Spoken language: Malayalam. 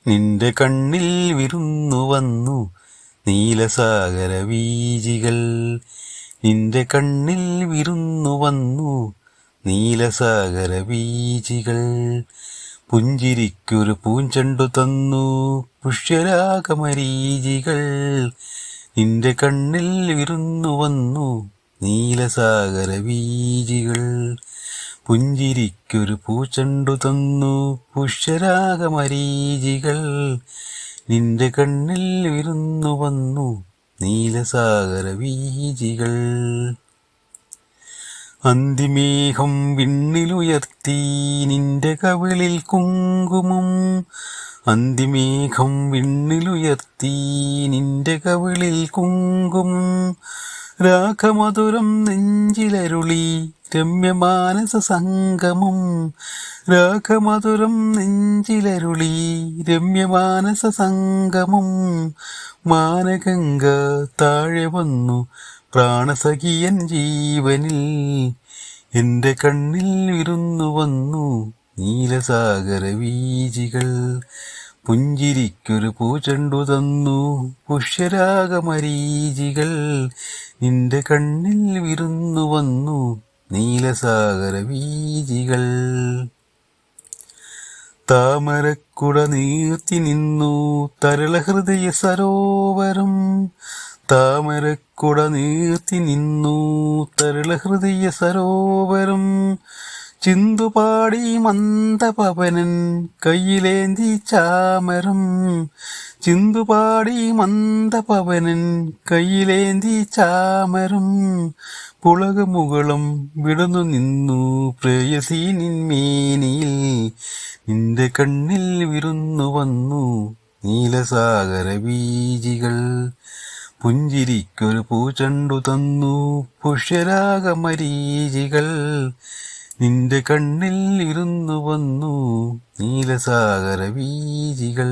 നിന്റെ കണ്ണിൽ വിരുന്നു വന്നു നീലസാഗര വീജികൾ. നിന്റെ കണ്ണിൽ വിരുന്നു വന്നു നീലസാഗര വീജികൾ. പുഞ്ചിരിക്കൊരു പൂഞ്ചെണ്ടു തന്നു പുഷ്യരാഗമരീചികൾ. നിന്റെ കണ്ണിൽ വിരുന്നു വന്നു നീലസാഗര വീജികൾ. പുഞ്ചിരിക്കൊരു പൂച്ചെണ്ടു തന്നു പുഷ്യരാഗമരീചികൾ. നിന്റെ കണ്ണിൽ വിരുന്നു വന്നു നീലസാഗര വീജികൾ. അന്തിമേഘം വിണ്ണിലുയർത്തി നിന്റെ കവിളിൽ കുങ്കുമം. അന്തിമേഘം വിണ്ണിലുയർത്തി നിന്റെ കവിളിൽ കുങ്കുമം. രാഗമധുരം നെഞ്ചിലരുളി രമ്യമാനസ സംഗമം. രാഗമധുരം നെഞ്ചിലരുളി രമ്യമാനസ സംഗമം. മാനഗംഗ താഴെ വന്നു പ്രാണസഖിയൻ ജീവനിൽ. എൻ്റെ കണ്ണിൽ വിരുന്നു വന്നു നീലസാഗര വീജികൾ. പുഞ്ചിരിക്കൊരു പൂച്ചെണ്ടു തന്നു പുഷ്യരാഗമരീചികൾ. നിന്റെ കണ്ണിൽ വിരുന്നു വന്നു നീലസാഗര വീജികൾ. താമരക്കുട നീർത്തി നിന്നു തരളഹൃദയ സരോവരം. താമരക്കുട നീർത്തി നിന്നു തരളഹൃദയ സരോവരം. ചിന്തുപാടി മന്ദപവനൻ കയ്യിലേന്തി ചാമരം. ചിന്തുപാടി മന്ദപവനൻ കയ്യിലേന്തി ചാമരം. പുളകമുകളം വിടന്നു നിന്നു പ്രേയസി നിന്മേനിയിൽ. നിന്റെ കണ്ണിൽ വിരുന്നു വന്നു നീലസാഗര വീജികൾ. പുഞ്ചിരിക്കൊരു പൂച്ചെണ്ടു തന്നു പുഷ്യരാഗമരീചികൾ. നിന്റെ കണ്ണിൽ ഇരുന്നു വന്നു നീലസാഗര വീജികൾ.